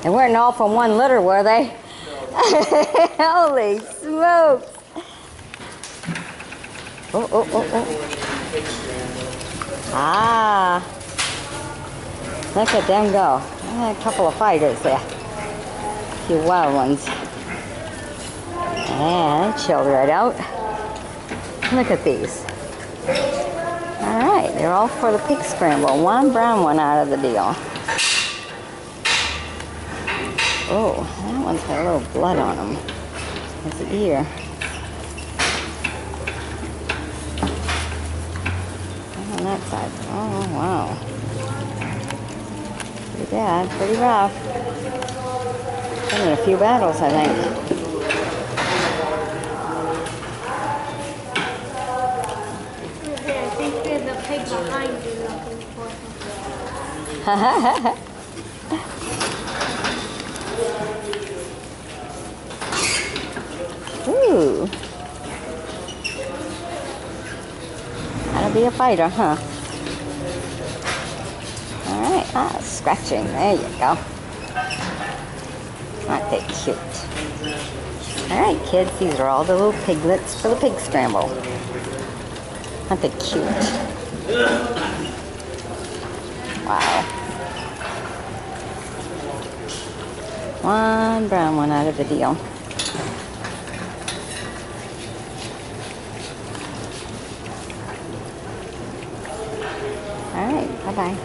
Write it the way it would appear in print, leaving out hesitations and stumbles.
They weren't all from one litter, were they? Holy smokes. Oh, oh, oh, oh. Ah. Look at them go. A couple of fighters there. A few wild ones. And they chilled right out. Look at these. Alright, they're all for the pig scramble. One brown one out of the deal. Oh, that one's got a little blood on him. His ear. On that side. Oh, wow. Pretty bad, pretty rough. Been in a few battles, I think. I think there's a pig behind you looking for him. Ooh. Gotta be a fighter, huh? Alright, scratching. There you go. Aren't they cute? Alright, kids, these are all the little piglets for the pig scramble. Aren't they cute? Wow. One brown one out of the deal. All right, bye-bye.